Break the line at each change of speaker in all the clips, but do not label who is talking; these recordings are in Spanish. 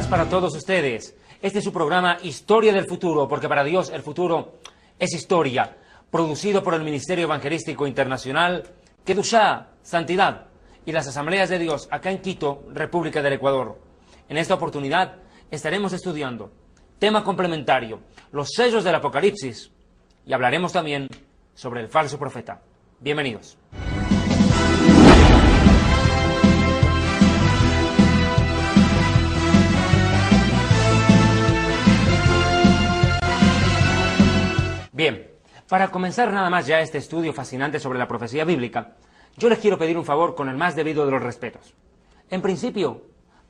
paz para todos ustedes. Este es su programa Historia del Futuro, porque para Dios el futuro es historia, producido por el Ministerio Evangelístico Internacional, Kedushá, Santidad, y las Asambleas de Dios acá en Quito, República del Ecuador. En esta oportunidad estaremos estudiando tema complementario, los sellos del Apocalipsis, y hablaremos también sobre el falso profeta. Bienvenidos. Bien, para comenzar nada más ya este estudio fascinante sobre la profecía bíblica, yo les quiero pedir un favor con el más debido de los respetos. En principio,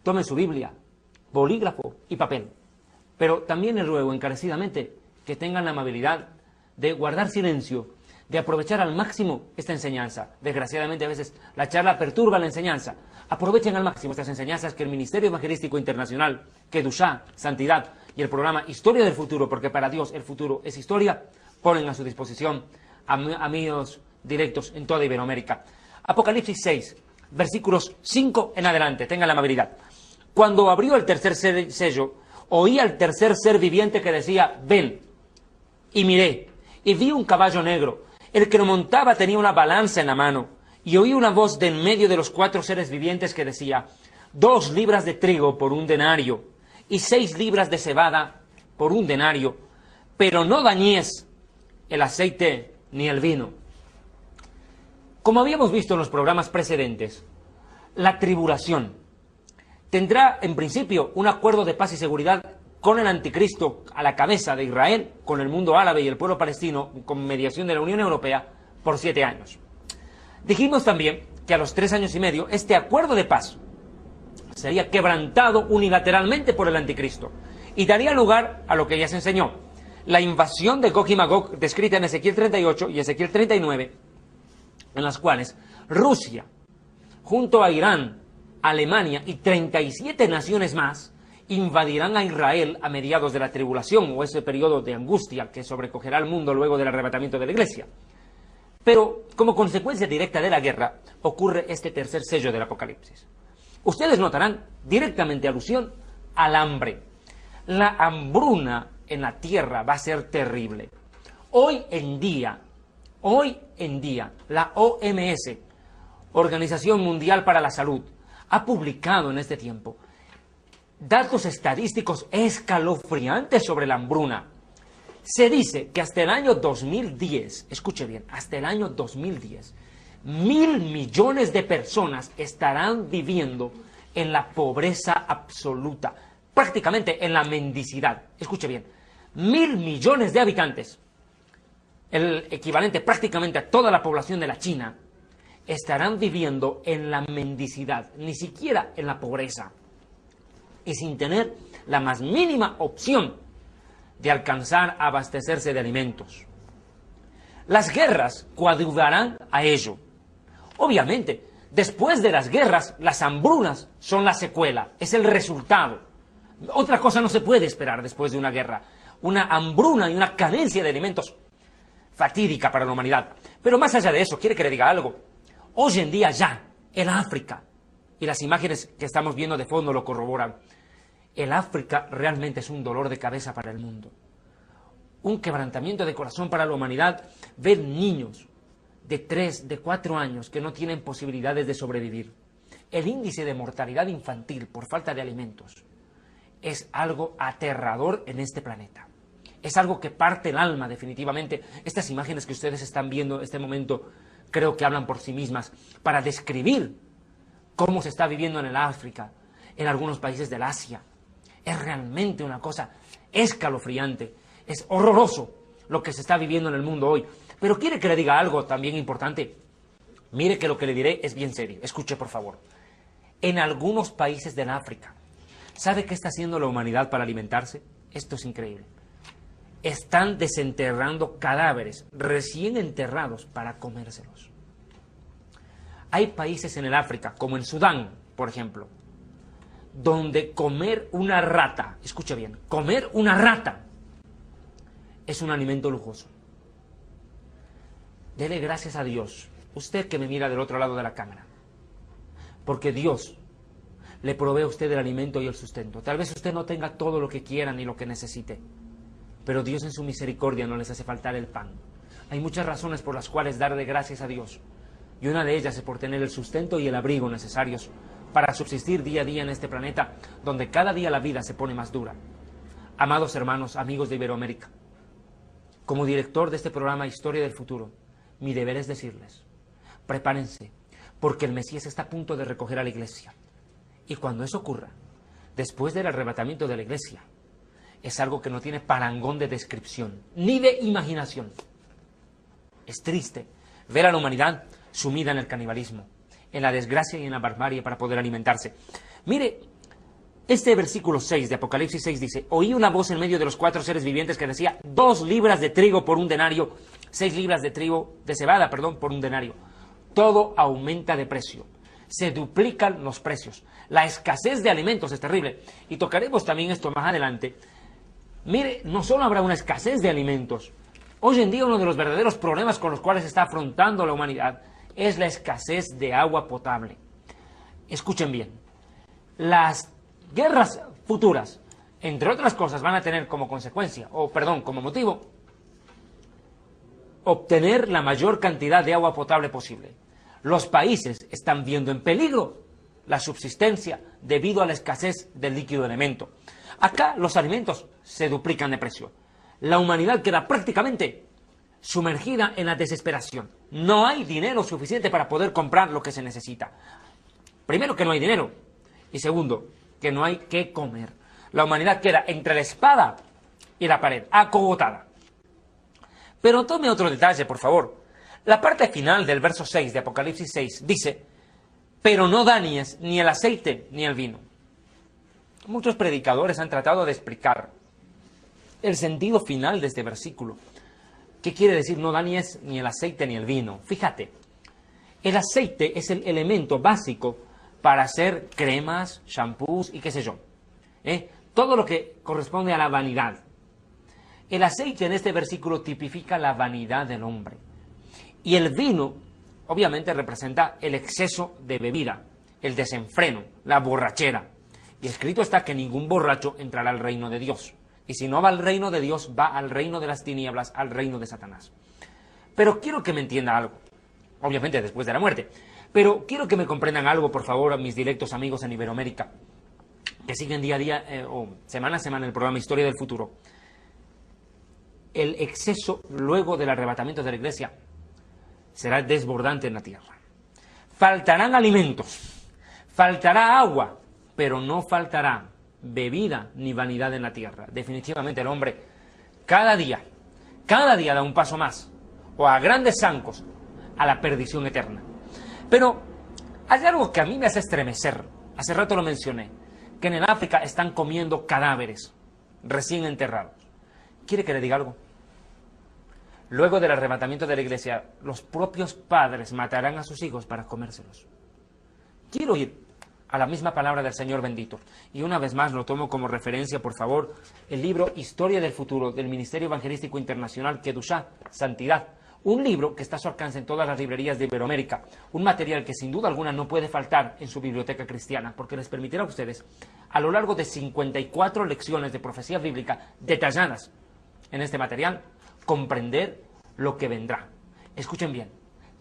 tomen su Biblia, bolígrafo y papel, pero también les ruego encarecidamente que tengan la amabilidad de guardar silencio, de aprovechar al máximo esta enseñanza. Desgraciadamente a veces la charla perturba la enseñanza. Aprovechen al máximo estas enseñanzas que el Ministerio Evangelístico Internacional, Kedushá, Santidad y el programa Historia del Futuro, porque para Dios el futuro es historia, ponen a su disposición amigos directos en toda Iberoamérica. Apocalipsis 6, versículos 5 en adelante, tengan la amabilidad. Cuando abrió el tercer sello, oí al tercer ser viviente que decía, ven, y miré, y vi un caballo negro. El que lo montaba tenía una balanza en la mano, y oí una voz de en medio de los 4 seres vivientes que decía, 2 libras de trigo por 1 denario, y 6 libras de cebada por 1 denario, pero no dañes el aceite ni el vino. Como habíamos visto en los programas precedentes, la tribulación tendrá en principio un acuerdo de paz y seguridad con el anticristo a la cabeza de Israel, con el mundo árabe y el pueblo palestino, con mediación de la Unión Europea, por 7 años. Dijimos también que a los 3 años y medio este acuerdo de paz sería quebrantado unilateralmente por el anticristo y daría lugar a lo que ya se enseñó, la invasión de Gog y Magog, descrita en Ezequiel 38 y Ezequiel 39, en las cuales Rusia, junto a Irán, Alemania y 37 naciones más, invadirán a Israel a mediados de la tribulación o ese periodo de angustia que sobrecogerá al mundo luego del arrebatamiento de la iglesia. Pero como consecuencia directa de la guerra ocurre este tercer sello del Apocalipsis. Ustedes notarán directamente alusión al hambre. La hambruna en la tierra va a ser terrible. Hoy en día, la OMS, Organización Mundial para la Salud, ha publicado en este tiempo datos estadísticos escalofriantes sobre la hambruna. Se dice que hasta el año 2010, escuche bien, hasta el año 2010, 1.000 millones de personas estarán viviendo en la pobreza absoluta, prácticamente en la mendicidad. Escuche bien, 1.000 millones de habitantes, el equivalente prácticamente a toda la población de la China, estarán viviendo en la mendicidad, ni siquiera en la pobreza, y sin tener la más mínima opción de alcanzar a abastecerse de alimentos. Las guerras coadyuvarán a ello. Obviamente, después de las guerras, las hambrunas son la secuela, es el resultado. Otra cosa no se puede esperar después de una guerra. Una hambruna y una carencia de alimentos fatídica para la humanidad. Pero más allá de eso, ¿quiere que le diga algo? Hoy en día ya, el África, y las imágenes que estamos viendo de fondo lo corroboran, el África realmente es un dolor de cabeza para el mundo. Un quebrantamiento de corazón para la humanidad, ver niños de 3, de 4 años que no tienen posibilidades de sobrevivir. El índice de mortalidad infantil por falta de alimentos es algo aterrador en este planeta. Es algo que parte el alma definitivamente. Estas imágenes que ustedes están viendo en este momento creo que hablan por sí mismas para describir cómo se está viviendo en el África, en algunos países del Asia. Es realmente una cosa escalofriante, es horroroso lo que se está viviendo en el mundo hoy. Pero quiere que le diga algo también importante. Mire que lo que le diré es bien serio, escuche por favor. En algunos países del África, ¿sabe qué está haciendo la humanidad para alimentarse? Esto es increíble. Están desenterrando cadáveres recién enterrados para comérselos. Hay países en el África, como en Sudán, por ejemplo, donde comer una rata, escuche bien, comer una rata es un alimento lujoso. Dele gracias a Dios, usted que me mira del otro lado de la cámara, porque Dios le provee a usted el alimento y el sustento. Tal vez usted no tenga todo lo que quiera ni lo que necesite, pero Dios en su misericordia no les hace faltar el pan. Hay muchas razones por las cuales darle gracias a Dios, y una de ellas es por tener el sustento y el abrigo necesarios para subsistir día a día en este planeta, donde cada día la vida se pone más dura. Amados hermanos, amigos de Iberoamérica, como director de este programa Historia del Futuro, mi deber es decirles, prepárense, porque el Mesías está a punto de recoger a la iglesia. Y cuando eso ocurra, después del arrebatamiento de la iglesia, es algo que no tiene parangón de descripción, ni de imaginación. Es triste ver a la humanidad sumida en el canibalismo, en la desgracia y en la barbarie para poder alimentarse. Mire, este versículo 6 de Apocalipsis 6 dice: oí una voz en medio de los 4 seres vivientes que decía: 2 libras de trigo por un denario, 6 libras de trigo, de cebada, por un denario. Todo aumenta de precio. Se duplican los precios. La escasez de alimentos es terrible. Y tocaremos también esto más adelante. Mire, no solo habrá una escasez de alimentos. Hoy en día uno de los verdaderos problemas con los cuales está afrontando la humanidad es la escasez de agua potable. Escuchen bien. Las guerras futuras, entre otras cosas, van a tener como consecuencia, como motivo, obtener la mayor cantidad de agua potable posible. Los países están viendo en peligro la subsistencia debido a la escasez del líquido elemento. Acá los alimentos se duplican de precio. La humanidad queda prácticamente sumergida en la desesperación. No hay dinero suficiente para poder comprar lo que se necesita. Primero, que no hay dinero. Y segundo, que no hay qué comer. La humanidad queda entre la espada y la pared, acogotada. Pero tome otro detalle, por favor. La parte final del verso 6 de Apocalipsis 6 dice: pero no dañes ni el aceite ni el vino. Muchos predicadores han tratado de explicar el sentido final de este versículo. ¿Qué quiere decir no dañes ni el aceite ni el vino? Fíjate, el aceite es el elemento básico para hacer cremas, shampoos y qué sé yo. Todo lo que corresponde a la vanidad. El aceite en este versículo tipifica la vanidad del hombre. Y el vino, obviamente, representa el exceso de bebida, el desenfreno, la borrachera. Y escrito está que ningún borracho entrará al reino de Dios. Y si no va al reino de Dios, va al reino de las tinieblas, al reino de Satanás. Pero quiero que me entienda algo. Obviamente después de la muerte. Pero quiero que me comprendan algo, por favor, a mis directos amigos en Iberoamérica, que siguen día a día o semana a semana el programa Historia del Futuro. El exceso luego del arrebatamiento de la iglesia será desbordante en la tierra. Faltarán alimentos, faltará agua, pero no faltará bebida ni vanidad en la tierra. Definitivamente el hombre cada día da un paso más, o a grandes zancos, a la perdición eterna. Pero hay algo que a mí me hace estremecer. Hace rato lo mencioné, que en el África están comiendo cadáveres recién enterrados. ¿Quiere que le diga algo? Luego del arrebatamiento de la iglesia, los propios padres matarán a sus hijos para comérselos. Quiero ir a la misma palabra del Señor bendito. Y una vez más lo tomo como referencia, por favor, el libro Historia del Futuro del Ministerio Evangelístico Internacional Kedushá, Santidad. Un libro que está a su alcance en todas las librerías de Iberoamérica. Un material que sin duda alguna no puede faltar en su biblioteca cristiana, porque les permitirá a ustedes, a lo largo de 54 lecciones de profecía bíblica detalladas en este material, comprender lo que vendrá. Escuchen bien,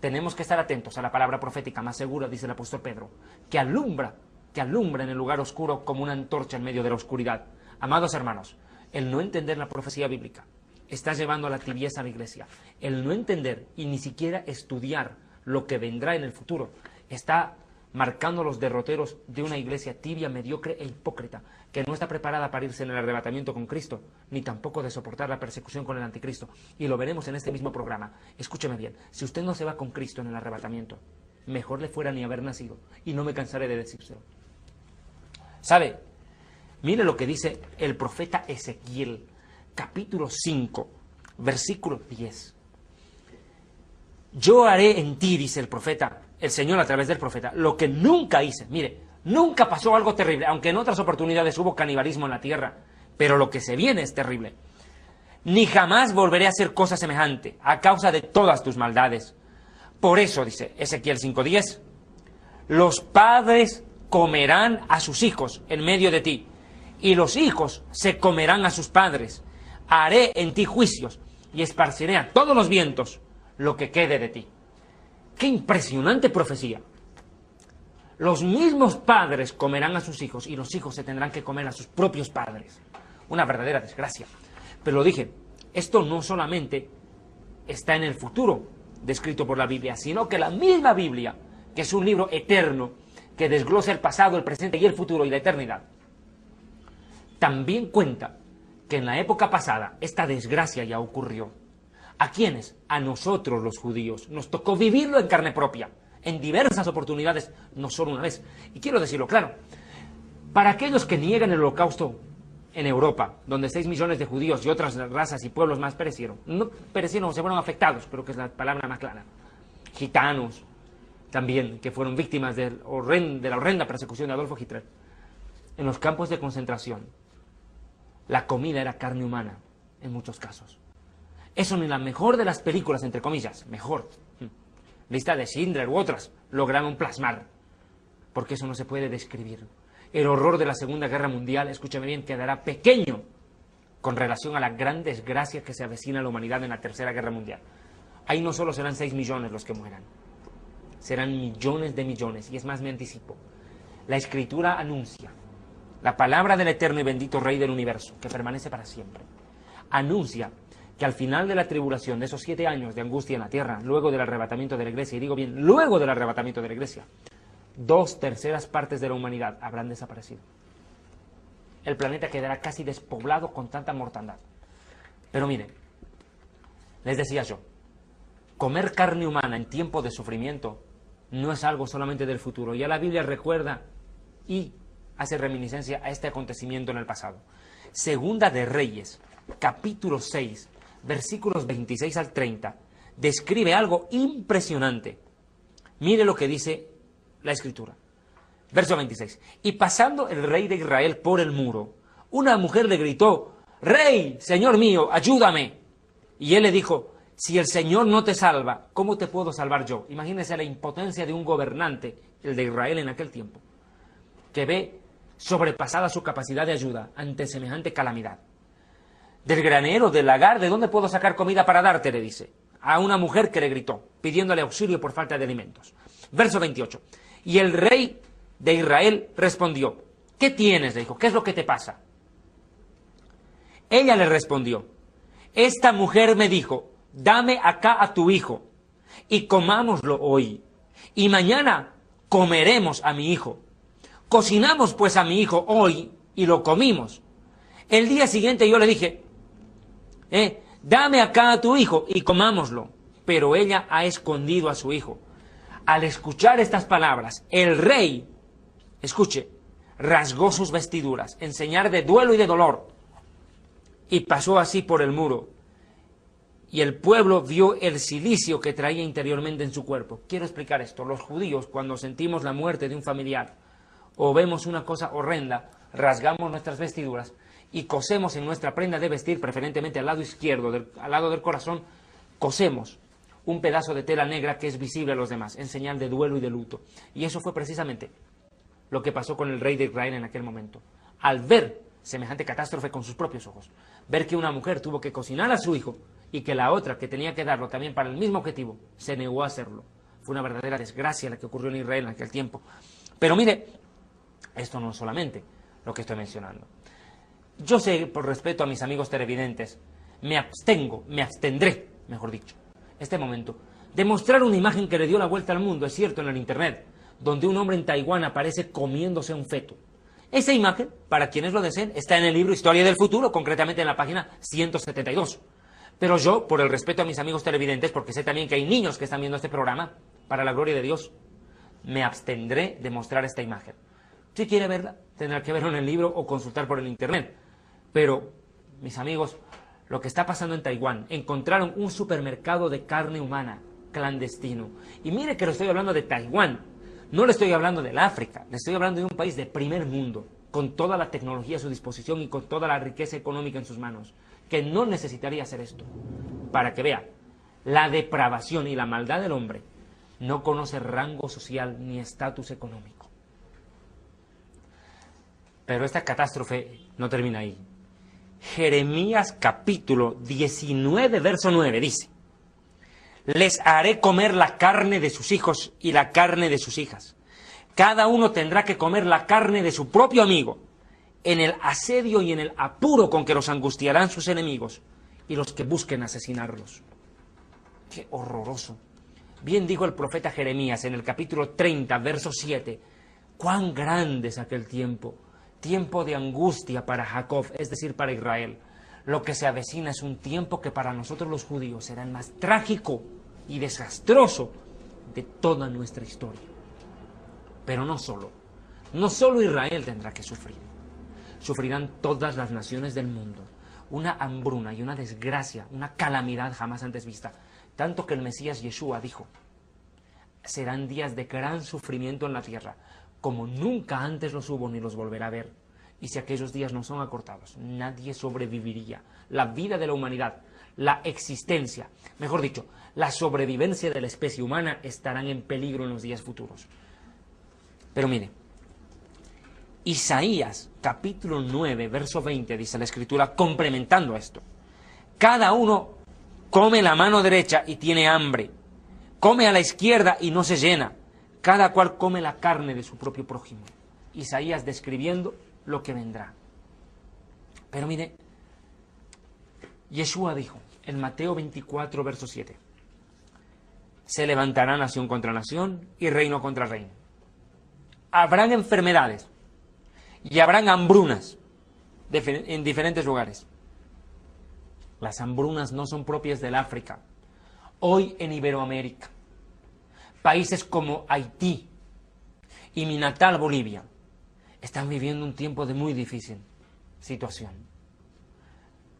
tenemos que estar atentos a la palabra profética más segura, dice el apóstol Pedro, que alumbra en el lugar oscuro como una antorcha en medio de la oscuridad. Amados hermanos, el no entender la profecía bíblica está llevando a la tibieza a la iglesia. El no entender y ni siquiera estudiar lo que vendrá en el futuro está marcando los derroteros de una iglesia tibia, mediocre e hipócrita, que no está preparada para irse en el arrebatamiento con Cristo, ni tampoco de soportar la persecución con el anticristo. Y lo veremos en este mismo programa. Escúcheme bien, si usted no se va con Cristo en el arrebatamiento, mejor le fuera ni haber nacido, y no me cansaré de decírselo. ¿Sabe? Mire lo que dice el profeta Ezequiel, capítulo 5, versículo 10. Yo haré en ti, dice el profeta, el Señor a través del profeta, lo que nunca hice. Mire, nunca pasó algo terrible, aunque en otras oportunidades hubo canibalismo en la tierra, pero lo que se viene es terrible. Ni jamás volveré a hacer cosa semejante, a causa de todas tus maldades. Por eso, dice Ezequiel 5:10, los padres comerán a sus hijos en medio de ti, y los hijos se comerán a sus padres. Haré en ti juicios, y esparciré a todos los vientos lo que quede de ti. ¡Qué impresionante profecía! Los mismos padres comerán a sus hijos, y los hijos se tendrán que comer a sus propios padres. Una verdadera desgracia. Pero lo dije, esto no solamente está en el futuro, descrito por la Biblia, sino que la misma Biblia, que es un libro eterno, que desglosa el pasado, el presente y el futuro y la eternidad, también cuenta que en la época pasada esta desgracia ya ocurrió. ¿A quiénes? A nosotros los judíos. Nos tocó vivirlo en carne propia, en diversas oportunidades, no solo una vez. Y quiero decirlo claro, para aquellos que niegan el holocausto en Europa, donde 6 millones de judíos y otras razas y pueblos más perecieron, no perecieron o se fueron afectados, creo que es la palabra más clara, gitanos también, que fueron víctimas de la horrenda persecución de Adolfo Hitler, en los campos de concentración, la comida era carne humana, en muchos casos. Eso ni la mejor de las películas, entre comillas, mejor, lista de Schindler u otras, lograron plasmar, porque eso no se puede describir. El horror de la Segunda Guerra Mundial, escúchame bien, quedará pequeño con relación a la gran desgracia que se avecina a la humanidad en la Tercera Guerra Mundial. Ahí no solo serán 6 millones los que mueran, serán millones de millones, y es más, me anticipo. La Escritura anuncia, la palabra del eterno y bendito Rey del universo, que permanece para siempre, anuncia que al final de la tribulación, de esos 7 años de angustia en la tierra, luego del arrebatamiento de la iglesia, y digo bien, luego del arrebatamiento de la iglesia, 2/3 partes de la humanidad habrán desaparecido. El planeta quedará casi despoblado con tanta mortandad. Pero miren, les decía yo, comer carne humana en tiempo de sufrimiento no es algo solamente del futuro. Ya la Biblia recuerda y hace reminiscencia a este acontecimiento en el pasado. Segunda de Reyes, capítulo 6, versículos 26 al 30, describe algo impresionante. Mire lo que dice la Escritura. Verso 26. Y pasando el rey de Israel por el muro, una mujer le gritó: «Rey, Señor mío, ayúdame». Y él le dijo: «Si el Señor no te salva, ¿cómo te puedo salvar yo?». Imagínense la impotencia de un gobernante, el de Israel en aquel tiempo, que ve sobrepasada su capacidad de ayuda ante semejante calamidad. «Del granero, del lagar, ¿de dónde puedo sacar comida para darte?», le dice a una mujer que le gritó, pidiéndole auxilio por falta de alimentos. Verso 28. Y el rey de Israel respondió: «¿Qué tienes?», le dijo, «¿qué es lo que te pasa?». Ella le respondió: «Esta mujer me dijo: dame acá a tu hijo y comámoslo hoy, y mañana comeremos a mi hijo. Cocinamos pues a mi hijo hoy y lo comimos. El día siguiente yo le dije: dame acá a tu hijo y comámoslo». Pero ella ha escondido a su hijo. Al escuchar estas palabras, el rey, escuche, rasgó sus vestiduras en señal de duelo y de dolor, y pasó así por el muro. Y el pueblo vio el cilicio que traía interiormente en su cuerpo. Quiero explicar esto. Los judíos, cuando sentimos la muerte de un familiar o vemos una cosa horrenda, rasgamos nuestras vestiduras y cosemos en nuestra prenda de vestir, preferentemente al lado izquierdo, al lado del corazón, cosemos un pedazo de tela negra que es visible a los demás, en señal de duelo y de luto. Y eso fue precisamente lo que pasó con el rey de Israel en aquel momento. Al ver semejante catástrofe con sus propios ojos, ver que una mujer tuvo que cocinar a su hijo y que la otra, que tenía que darlo también para el mismo objetivo, se negó a hacerlo. Fue una verdadera desgracia la que ocurrió en Israel en aquel tiempo. Pero mire, esto no es solamente lo que estoy mencionando. Yo sé, por respeto a mis amigos televidentes, me abstendré, mejor dicho, este momento, de mostrar una imagen que le dio la vuelta al mundo, es cierto, en el internet, donde un hombre en Taiwán aparece comiéndose un feto. Esa imagen, para quienes lo deseen, está en el libro Historia del Futuro, concretamente en la página 172. Pero yo, por el respeto a mis amigos televidentes, porque sé también que hay niños que están viendo este programa, para la gloria de Dios, me abstendré de mostrar esta imagen. Si quiere verla, tendrá que verlo en el libro o consultar por el internet. Pero, mis amigos, lo que está pasando en Taiwán, encontraron un supermercado de carne humana clandestino. Y mire que lo estoy hablando de Taiwán, no le estoy hablando del África, le estoy hablando de un país de primer mundo, con toda la tecnología a su disposición y con toda la riqueza económica en sus manos, que no necesitaría hacer esto. Para que vea, la depravación y la maldad del hombre no conoce rango social ni estatus económico. Pero esta catástrofe no termina ahí. Jeremías capítulo 19, verso 9 dice: les haré comer la carne de sus hijos y la carne de sus hijas. Cada uno tendrá que comer la carne de su propio amigo, en el asedio y en el apuro con que los angustiarán sus enemigos y los que busquen asesinarlos. ¡Qué horroroso! Bien dijo el profeta Jeremías en el capítulo 30, verso 7, cuán grande es aquel tiempo, tiempo de angustia para Jacob, es decir, para Israel. Lo que se avecina es un tiempo que para nosotros los judíos será el más trágico y desastroso de toda nuestra historia. Pero no solo Israel tendrá que sufrir. Sufrirán todas las naciones del mundo. Una hambruna y una desgracia, una calamidad jamás antes vista. Tanto que el Mesías Yeshua dijo: serán días de gran sufrimiento en la tierra, como nunca antes los hubo ni los volverá a ver. Y si aquellos días no son acortados, nadie sobreviviría. La vida de la humanidad, la existencia, mejor dicho, la sobrevivencia de la especie humana estarán en peligro en los días futuros. Pero mire, Isaías capítulo 9, verso 20, dice la Escritura, complementando esto: cada uno come la mano derecha y tiene hambre, come a la izquierda y no se llena, cada cual come la carne de su propio prójimo. Isaías describiendo lo que vendrá. Pero mire, Yeshua dijo en Mateo 24, verso 7, se levantará nación contra nación y reino contra reino. Habrán enfermedades y habrán hambrunas en diferentes lugares. Las hambrunas no son propias del África. Hoy en Iberoamérica, países como Haití y mi natal Bolivia están viviendo un tiempo de muy difícil situación.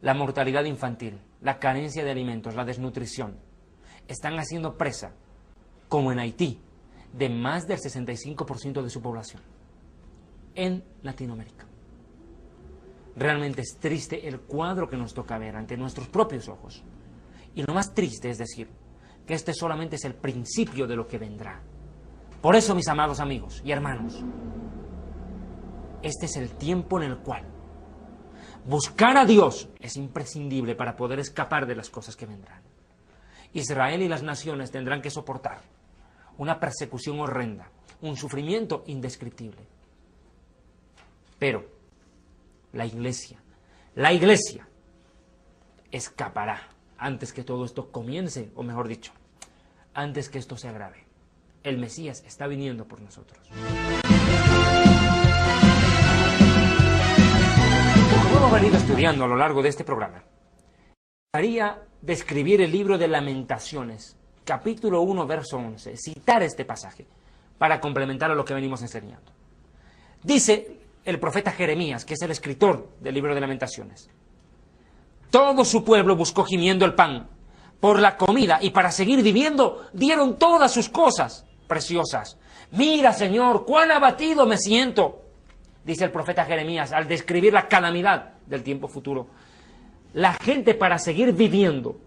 La mortalidad infantil, la carencia de alimentos, la desnutrición, están haciendo presa, como en Haití, de más del 65% de su población en Latinoamérica. Realmente es triste el cuadro que nos toca ver ante nuestros propios ojos. Y lo más triste es decir que este solamente es el principio de lo que vendrá. Por eso, mis amados amigos y hermanos, este es el tiempo en el cual buscar a Dios es imprescindible para poder escapar de las cosas que vendrán. Israel y las naciones tendrán que soportar una persecución horrenda, un sufrimiento indescriptible. Pero la iglesia escapará antes que todo esto comience, o mejor dicho, antes que esto se agrave. El Mesías está viniendo por nosotros. Como hemos venido estudiando a lo largo de este programa, haría describir el libro de Lamentaciones, capítulo 1, verso 11, citar este pasaje para complementar a lo que venimos enseñando. Dice el profeta Jeremías, que es el escritor del libro de Lamentaciones: todo su pueblo buscó gimiendo el pan por la comida, y para seguir viviendo dieron todas sus cosas preciosas. Mira, Señor, cuán abatido me siento, dice el profeta Jeremías al describir la calamidad del tiempo futuro. La gente, para seguir viviendo,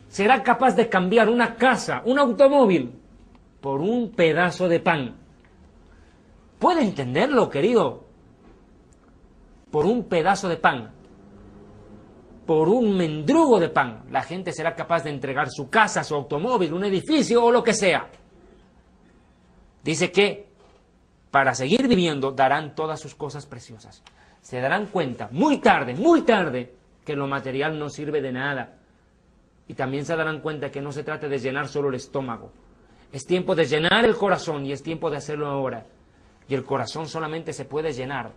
será capaz de cambiar una casa, un automóvil, por un pedazo de pan. ¿Puede entenderlo, querido? Por un pedazo de pan, por un mendrugo de pan, la gente será capaz de entregar su casa, su automóvil, un edificio o lo que sea. Dice que para seguir viviendo darán todas sus cosas preciosas. Se darán cuenta muy tarde, que lo material no sirve de nada. Y también se darán cuenta que no se trata de llenar solo el estómago. Es tiempo de llenar el corazón, y es tiempo de hacerlo ahora. Y el corazón solamente se puede llenar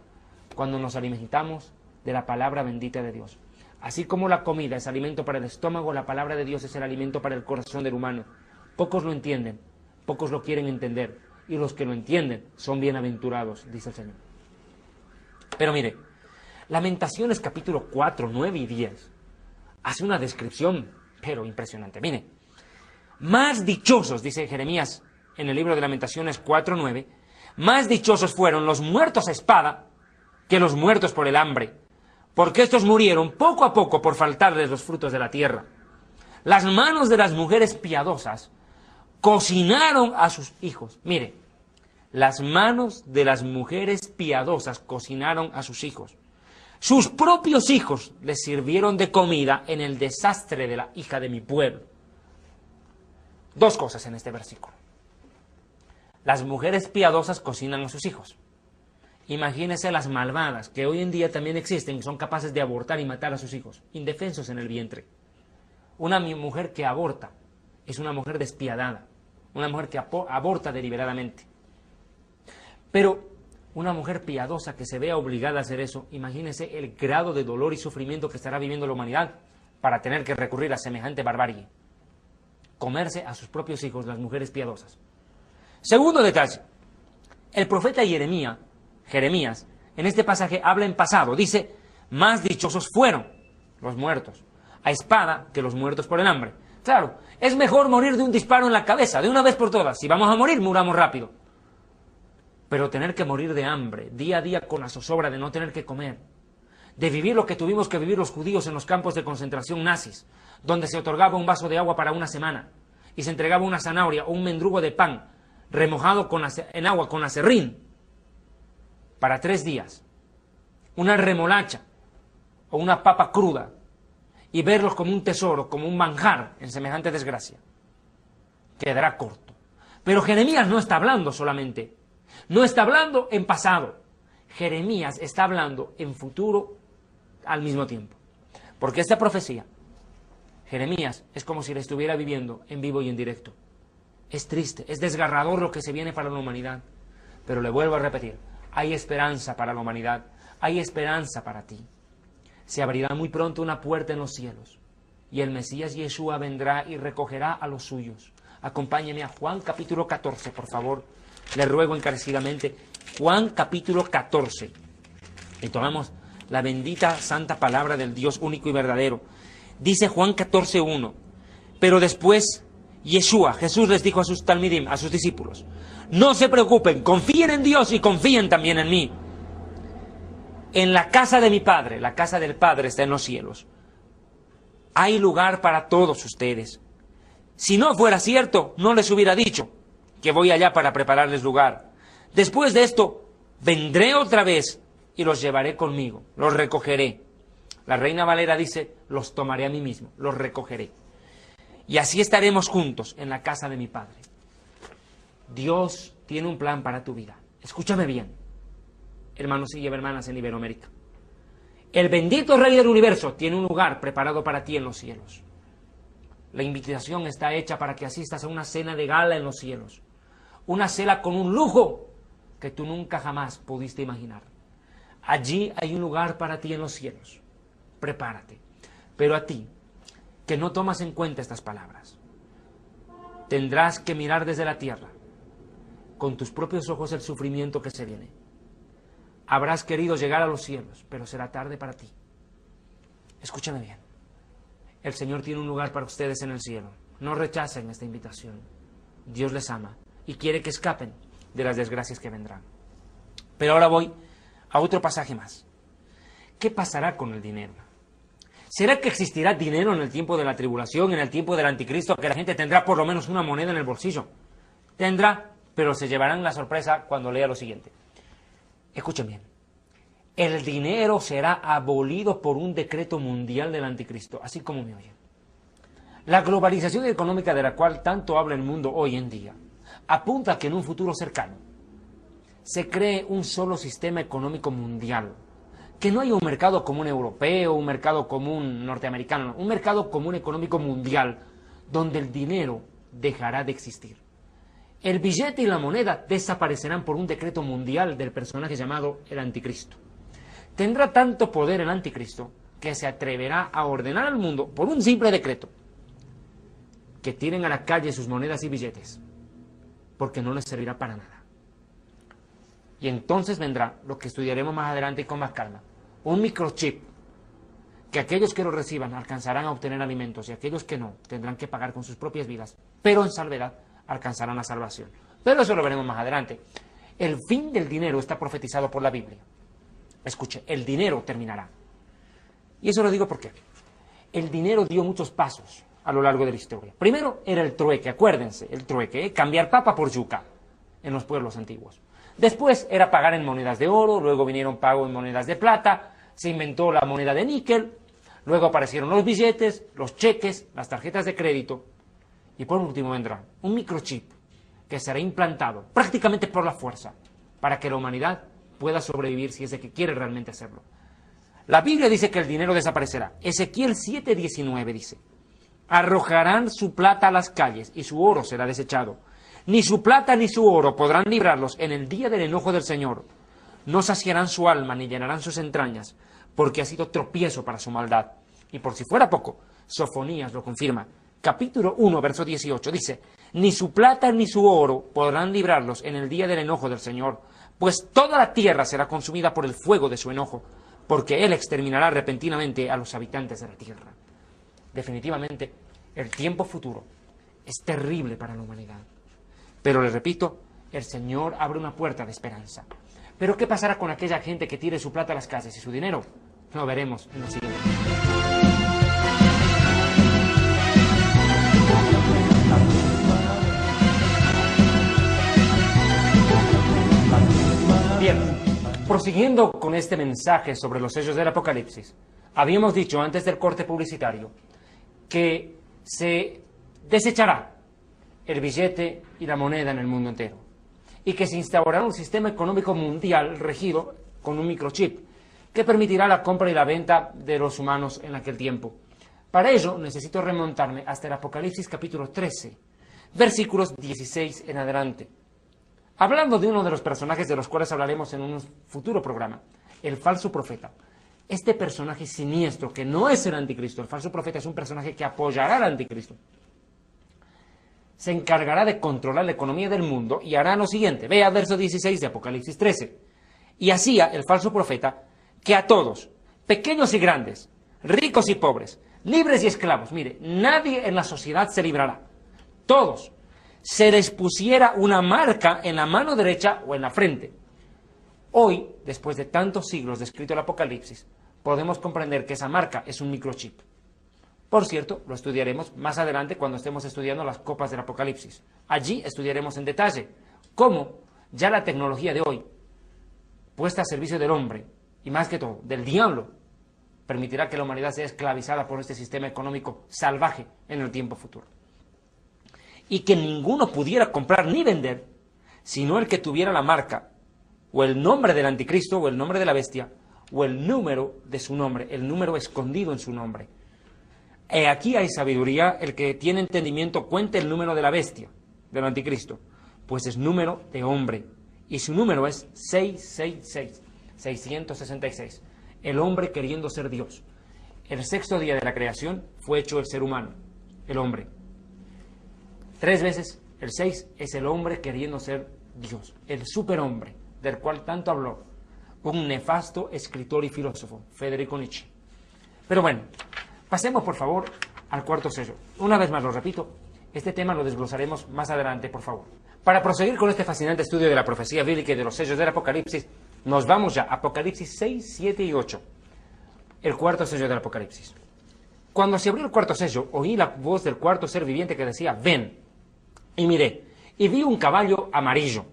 cuando nos alimentamos de la palabra bendita de Dios. Así como la comida es alimento para el estómago, la palabra de Dios es el alimento para el corazón del humano. Pocos lo entienden, pocos lo quieren entender, y los que lo entienden son bienaventurados, dice el Señor. Pero mire, Lamentaciones capítulo 4, 9 y 10 hace una descripción, pero impresionante. Mire, más dichosos, dice Jeremías en el libro de Lamentaciones 4, 9, más dichosos fueron los muertos a espada que los muertos por el hambre, porque estos murieron poco a poco por faltarles los frutos de la tierra. Las manos de las mujeres piadosas cocinaron a sus hijos. Mire, Las manos de las mujeres piadosas cocinaron a sus hijos. Sus propios hijos les sirvieron de comida en el desastre de la hija de mi pueblo. Dos cosas en este versículo. Las mujeres piadosas cocinan a sus hijos. Imagínense las malvadas que hoy en día también existen y son capaces de abortar y matar a sus hijos, indefensos en el vientre. Una mujer que aborta es una mujer despiadada, una mujer que aborta deliberadamente. Pero una mujer piadosa que se vea obligada a hacer eso, imagínense el grado de dolor y sufrimiento que estará viviendo la humanidad para tener que recurrir a semejante barbarie. Comerse a sus propios hijos las mujeres piadosas. Segundo detalle, el profeta Jeremías, en este pasaje habla en pasado, dice, más dichosos fueron los muertos a espada que los muertos por el hambre. Claro, es mejor morir de un disparo en la cabeza, de una vez por todas. Si vamos a morir, muramos rápido. Pero tener que morir de hambre, día a día con la zozobra de no tener que comer, de vivir lo que tuvimos que vivir los judíos en los campos de concentración nazis, donde se otorgaba un vaso de agua para una semana y se entregaba una zanahoria o un mendrugo de pan remojado en agua con aserrín para 3 días, una remolacha o una papa cruda, y verlos como un tesoro, como un manjar en semejante desgracia, quedará corto. Pero Jeremías no está hablando solamente, no está hablando en pasado, Jeremías está hablando en futuro al mismo tiempo, porque esta profecía, Jeremías, es como si la estuviera viviendo en vivo y en directo. Es triste, es desgarrador lo que se viene para la humanidad, pero le vuelvo a repetir, hay esperanza para la humanidad, hay esperanza para ti. Se abrirá muy pronto una puerta en los cielos y el Mesías Yeshua vendrá y recogerá a los suyos. Acompáñeme a Juan capítulo 14, por favor. Le ruego encarecidamente. Juan capítulo 14. Y tomamos la bendita santa palabra del Dios único y verdadero. Dice Juan 14:1. Pero después Yeshua, Jesús les dijo a sus talmidim, a sus discípulos, no se preocupen, confíen en Dios y confíen también en mí. En la casa de mi Padre, la casa del Padre está en los cielos. Hay lugar para todos ustedes. Si no fuera cierto, no les hubiera dicho que voy allá para prepararles lugar. Después de esto, vendré otra vez y los llevaré conmigo, los recogeré. La Reina Valera dice, los tomaré a mí mismo, los recogeré. Y así estaremos juntos en la casa de mi Padre. Dios tiene un plan para tu vida. Escúchame bien, hermanos y hermanas en Iberoamérica. El bendito Rey del Universo tiene un lugar preparado para ti en los cielos. La invitación está hecha para que asistas a una cena de gala en los cielos. Una cena con un lujo que tú nunca jamás pudiste imaginar. Allí hay un lugar para ti en los cielos. Prepárate. Pero a ti, que no tomas en cuenta estas palabras, tendrás que mirar desde la tierra, con tus propios ojos, el sufrimiento que se viene. Habrás querido llegar a los cielos, pero será tarde para ti. Escúchame bien. El Señor tiene un lugar para ustedes en el cielo. No rechacen esta invitación. Dios les ama y quiere que escapen de las desgracias que vendrán. Pero ahora voy a otro pasaje más. ¿Qué pasará con el dinero? ¿Será que existirá dinero en el tiempo de la tribulación, en el tiempo del anticristo, que la gente tendrá por lo menos una moneda en el bolsillo? Tendrá, pero se llevarán la sorpresa cuando lea lo siguiente. Escuchen bien. El dinero será abolido por un decreto mundial del anticristo, así como me oyen. La globalización económica de la cual tanto habla el mundo hoy en día apunta a que en un futuro cercano se cree un solo sistema económico mundial, que no haya un mercado común europeo, un mercado común norteamericano, no, un mercado común económico mundial donde el dinero dejará de existir. El billete y la moneda desaparecerán por un decreto mundial del personaje llamado el anticristo. Tendrá tanto poder el anticristo que se atreverá a ordenar al mundo por un simple decreto que tiren a la calle sus monedas y billetes, porque no les servirá para nada. Y entonces vendrá lo que estudiaremos más adelante y con más calma, un microchip que aquellos que lo reciban alcanzarán a obtener alimentos y aquellos que no tendrán que pagar con sus propias vidas, pero en salvedad alcanzarán la salvación. Pero eso lo veremos más adelante. El fin del dinero está profetizado por la Biblia. Escuche, el dinero terminará. Y eso lo digo porque el dinero dio muchos pasos a lo largo de la historia. Primero era el trueque, acuérdense, el trueque, cambiar papa por yuca en los pueblos antiguos. Después era pagar en monedas de oro, luego vinieron pago en monedas de plata, se inventó la moneda de níquel, luego aparecieron los billetes, los cheques, las tarjetas de crédito, y por último vendrá un microchip que será implantado prácticamente por la fuerza para que la humanidad pueda sobrevivir si es de que quiere realmente hacerlo. La Biblia dice que el dinero desaparecerá. Ezequiel 7:19 dice: arrojarán su plata a las calles y su oro será desechado. Ni su plata ni su oro podrán librarlos en el día del enojo del Señor. No saciarán su alma ni llenarán sus entrañas, porque ha sido tropiezo para su maldad. Y por si fuera poco, Sofonías lo confirma. Capítulo 1, verso 18 dice: ni su plata ni su oro podrán librarlos en el día del enojo del Señor, pues toda la tierra será consumida por el fuego de su enojo, porque Él exterminará repentinamente a los habitantes de la tierra. Definitivamente, el tiempo futuro es terrible para la humanidad. Pero les repito, el Señor abre una puerta de esperanza. Pero ¿qué pasará con aquella gente que tire su plata a las calles y su dinero? Lo veremos en lo siguiente. Bien, prosiguiendo con este mensaje sobre los sellos del Apocalipsis, habíamos dicho antes del corte publicitario que se desechará el billete y la moneda en el mundo entero y que se instaurará un sistema económico mundial regido con un microchip que permitirá la compra y la venta de los humanos en aquel tiempo. Para ello necesito remontarme hasta el Apocalipsis capítulo 13, versículos 16 en adelante. Hablando de uno de los personajes de los cuales hablaremos en un futuro programa, el falso profeta. Este personaje siniestro, que no es el anticristo, el falso profeta es un personaje que apoyará al anticristo. Se encargará de controlar la economía del mundo y hará lo siguiente. Vea verso 16 de Apocalipsis 13. Y hacía el falso profeta que a todos, pequeños y grandes, ricos y pobres, libres y esclavos, mire, nadie en la sociedad se librará. Todos se les pusiera una marca en la mano derecha o en la frente. Hoy, después de tantos siglos descrito el Apocalipsis, podemos comprender que esa marca es un microchip. Por cierto, lo estudiaremos más adelante cuando estemos estudiando las copas del Apocalipsis. Allí estudiaremos en detalle cómo ya la tecnología de hoy, puesta a servicio del hombre, y más que todo, del diablo, permitirá que la humanidad sea esclavizada por este sistema económico salvaje en el tiempo futuro. Y que ninguno pudiera comprar ni vender, sino el que tuviera la marca, o el nombre del anticristo, o el nombre de la bestia, o el número de su nombre, el número escondido en su nombre. Aquí hay sabiduría, el que tiene entendimiento cuente el número de la bestia, del anticristo, pues es número de hombre, y su número es 666, 666, el hombre queriendo ser Dios. El sexto día de la creación fue hecho el ser humano, el hombre. 3 veces el 6 es el hombre queriendo ser Dios, el superhombre, del cual tanto habló un nefasto escritor y filósofo, Federico Nietzsche. Pero bueno, pasemos por favor al cuarto sello. Una vez más lo repito, este tema lo desglosaremos más adelante, por favor. Para proseguir con este fascinante estudio de la profecía bíblica y de los sellos del Apocalipsis, nos vamos ya a Apocalipsis 6, 7 y 8, el cuarto sello del Apocalipsis. Cuando se abrió el cuarto sello, oí la voz del cuarto ser viviente que decía: ven. Y miré, y vi un caballo amarillo.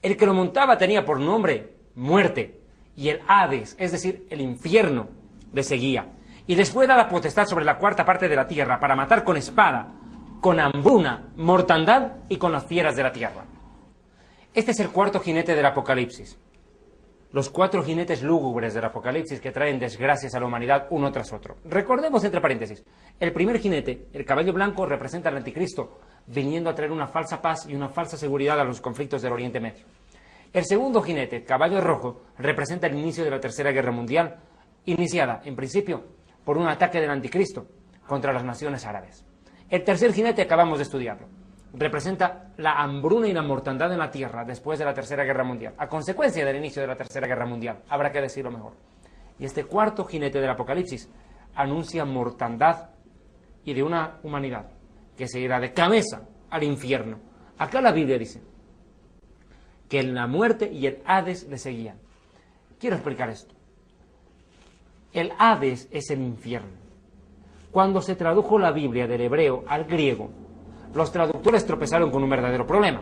El que lo montaba tenía por nombre Muerte, y el Hades, es decir, el infierno, le seguía. Y les fue dada potestad sobre la cuarta parte de la tierra para matar con espada, con hambruna, mortandad y con las fieras de la tierra. Este es el cuarto jinete del Apocalipsis. Los 4 jinetes lúgubres del Apocalipsis que traen desgracias a la humanidad uno tras otro. Recordemos entre paréntesis, el primer jinete, el caballo blanco, representa al anticristo, viniendo a traer una falsa paz y una falsa seguridad a los conflictos del Oriente Medio. El segundo jinete, el caballo rojo, representa el inicio de la Tercera Guerra Mundial, iniciada, en principio, por un ataque del anticristo contra las naciones árabes. El tercer jinete acabamos de estudiarlo. Representa la hambruna y la mortandad en la tierra después de la Tercera Guerra Mundial, a consecuencia del inicio de la Tercera Guerra Mundial, habrá que decirlo mejor. Y este cuarto jinete del Apocalipsis anuncia mortandad y de una humanidad que se irá de cabeza al infierno. Acá la Biblia dice que la muerte y el Hades le seguían. Quiero explicar esto. El Hades es el infierno. Cuando se tradujo la Biblia del hebreo al griego, los traductores tropezaron con un verdadero problema.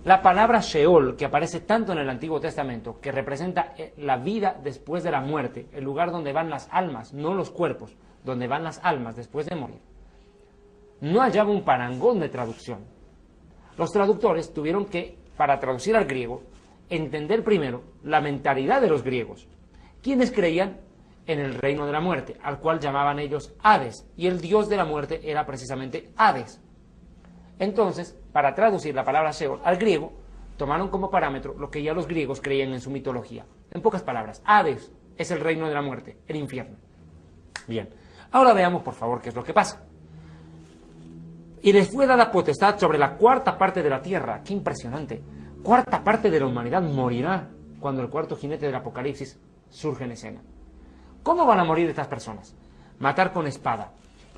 La palabra Sheol, que aparece tanto en el Antiguo Testamento, que representa la vida después de la muerte, el lugar donde van las almas, no los cuerpos, donde van las almas después de morir, no hallaba un parangón de traducción. Los traductores tuvieron que, para traducir al griego, entender primero la mentalidad de los griegos, quienes creían en el reino de la muerte, al cual llamaban ellos Hades, y el dios de la muerte era precisamente Hades. Entonces, para traducir la palabra Sheol al griego, tomaron como parámetro lo que ya los griegos creían en su mitología. En pocas palabras, Hades es el reino de la muerte, el infierno. Bien, ahora veamos por favor qué es lo que pasa. Y les fue dada potestad sobre la cuarta parte de la tierra. ¡Qué impresionante! Cuarta parte de la humanidad morirá cuando el cuarto jinete del Apocalipsis surge en escena. ¿Cómo van a morir estas personas? Matar con espada.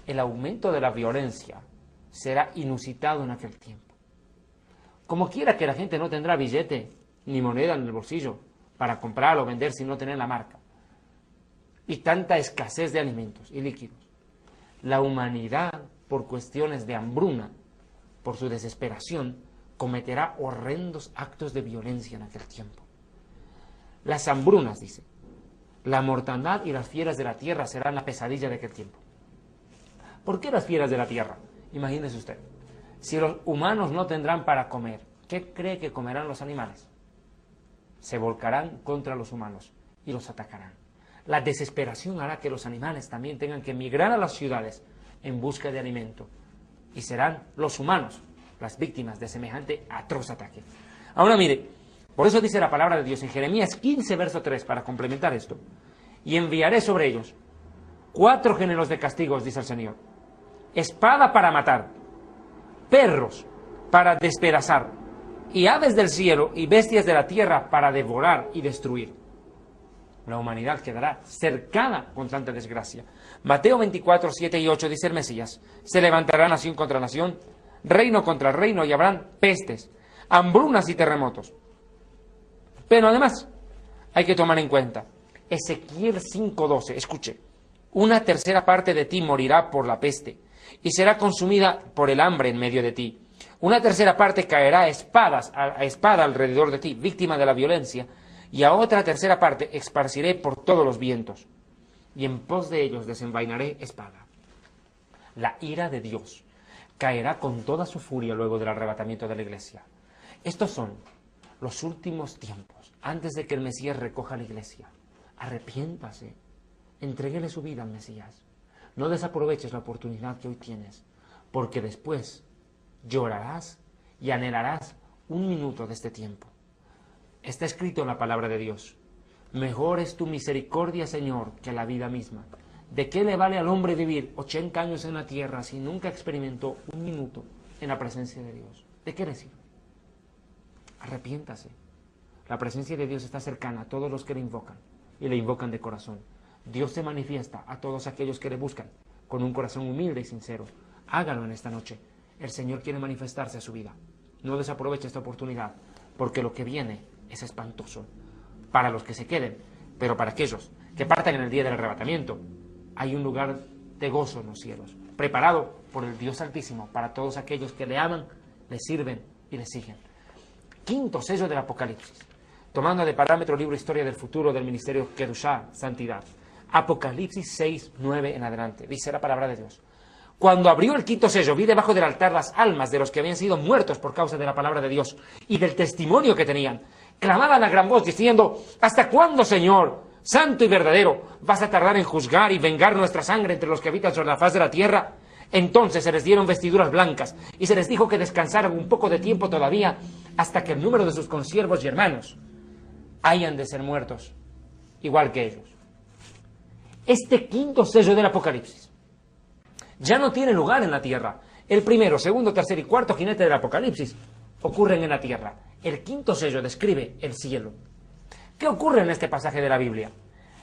El aumento de la violencia será inusitado en aquel tiempo. Como quiera que la gente no tendrá billete ni moneda en el bolsillo para comprar o vender sin no tener la marca. Y tanta escasez de alimentos y líquidos. La humanidad, por cuestiones de hambruna, por su desesperación, cometerá horrendos actos de violencia en aquel tiempo. Las hambrunas, dice, la mortandad y las fieras de la tierra serán la pesadilla de aquel tiempo. ¿Por qué las fieras de la tierra? Imagínese usted, si los humanos no tendrán para comer, ¿qué cree que comerán los animales? Se volcarán contra los humanos y los atacarán. La desesperación hará que los animales también tengan que emigrar a las ciudades en busca de alimento, y serán los humanos las víctimas de semejante atroz ataque. Ahora mire, por eso dice la palabra de Dios en Jeremías 15, verso 3, para complementar esto: y enviaré sobre ellos 4 géneros de castigos, dice el Señor: espada para matar, perros para despedazar, y aves del cielo y bestias de la tierra para devorar y destruir. La humanidad quedará cercada con tanta desgracia. Mateo 24, 7 y 8 dice el Mesías: se levantará nación contra nación, reino contra reino, y habrán pestes, hambrunas y terremotos. Pero además hay que tomar en cuenta Ezequiel 5:12, escuche: una tercera parte de ti morirá por la peste, y será consumida por el hambre en medio de ti. Una tercera parte caerá a espada alrededor de ti, víctima de la violencia, y a otra tercera parte esparciré por todos los vientos, y en pos de ellos desenvainaré espada. La ira de Dios caerá con toda su furia luego del arrebatamiento de la iglesia. Estos son los últimos tiempos, antes de que el Mesías recoja la iglesia. Arrepiéntase, entréguele su vida al Mesías. No desaproveches la oportunidad que hoy tienes, porque después llorarás y anhelarás un minuto de este tiempo. Está escrito en la palabra de Dios: mejor es tu misericordia, Señor, que la vida misma. ¿De qué le vale al hombre vivir 80 años en la tierra si nunca experimentó un minuto en la presencia de Dios? ¿De qué le sirve? Arrepiéntase. La presencia de Dios está cercana a todos los que le invocan, y le invocan de corazón. Dios se manifiesta a todos aquellos que le buscan con un corazón humilde y sincero. Hágalo en esta noche. El Señor quiere manifestarse a su vida. No desaproveche esta oportunidad, porque lo que viene es espantoso para los que se queden, pero para aquellos que partan en el día del arrebatamiento, hay un lugar de gozo en los cielos, preparado por el Dios Altísimo para todos aquellos que le aman, le sirven y le siguen. Quinto sello del Apocalipsis, tomando de parámetro el libro Historia del Futuro del Ministerio Kedushá, Santidad. Apocalipsis 6, 9 en adelante, dice la palabra de Dios: cuando abrió el quinto sello, vi debajo del altar las almas de los que habían sido muertos por causa de la palabra de Dios y del testimonio que tenían. Clamaban a gran voz diciendo: ¿hasta cuándo, Señor, santo y verdadero, vas a tardar en juzgar y vengar nuestra sangre entre los que habitan sobre la faz de la tierra? Entonces se les dieron vestiduras blancas y se les dijo que descansaran un poco de tiempo todavía, hasta que el número de sus consiervos y hermanos hayan de ser muertos, igual que ellos. Este quinto sello del Apocalipsis ya no tiene lugar en la tierra. El primero, segundo, tercer y cuarto jinete del Apocalipsis ocurren en la tierra. El quinto sello describe el cielo. ¿Qué ocurre en este pasaje de la Biblia?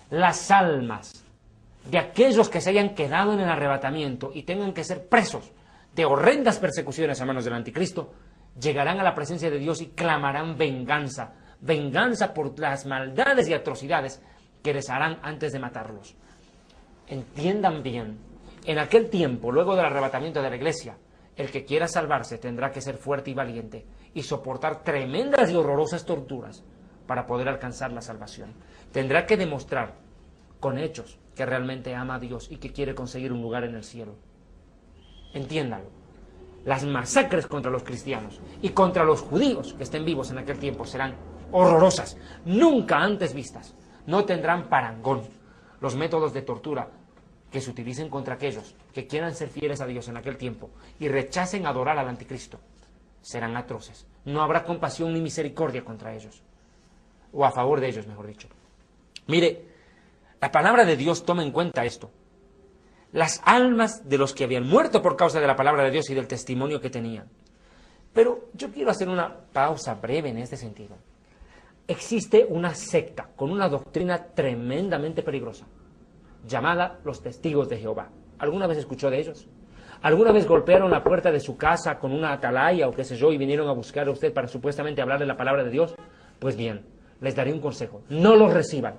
Las almas de aquellos que se hayan quedado en el arrebatamiento y tengan que ser presos de horrendas persecuciones a manos del anticristo, llegarán a la presencia de Dios y clamarán venganza, venganza por las maldades y atrocidades que les harán antes de matarlos. Entiendan bien, en aquel tiempo, luego del arrebatamiento de la iglesia, el que quiera salvarse tendrá que ser fuerte y valiente y soportar tremendas y horrorosas torturas para poder alcanzar la salvación. Tendrá que demostrar con hechos que realmente ama a Dios y que quiere conseguir un lugar en el cielo. Entiéndalo. Las masacres contra los cristianos y contra los judíos que estén vivos en aquel tiempo serán horrorosas, nunca antes vistas. No tendrán parangón. Los métodos de tortura que se utilicen contra aquellos que quieran ser fieles a Dios en aquel tiempo y rechacen adorar al anticristo serán atroces. No habrá compasión ni misericordia contra ellos, o a favor de ellos, mejor dicho. Mire, la palabra de Dios toma en cuenta esto. Las almas de los que habían muerto por causa de la palabra de Dios y del testimonio que tenían. Pero yo quiero hacer una pausa breve en este sentido. Existe una secta con una doctrina tremendamente peligrosa, llamada los testigos de Jehová. ¿Alguna vez escuchó de ellos? ¿Alguna vez golpearon la puerta de su casa con una atalaya o qué sé yo y vinieron a buscar a usted para supuestamente hablarle la palabra de Dios? Pues bien, les daré un consejo. No los reciban.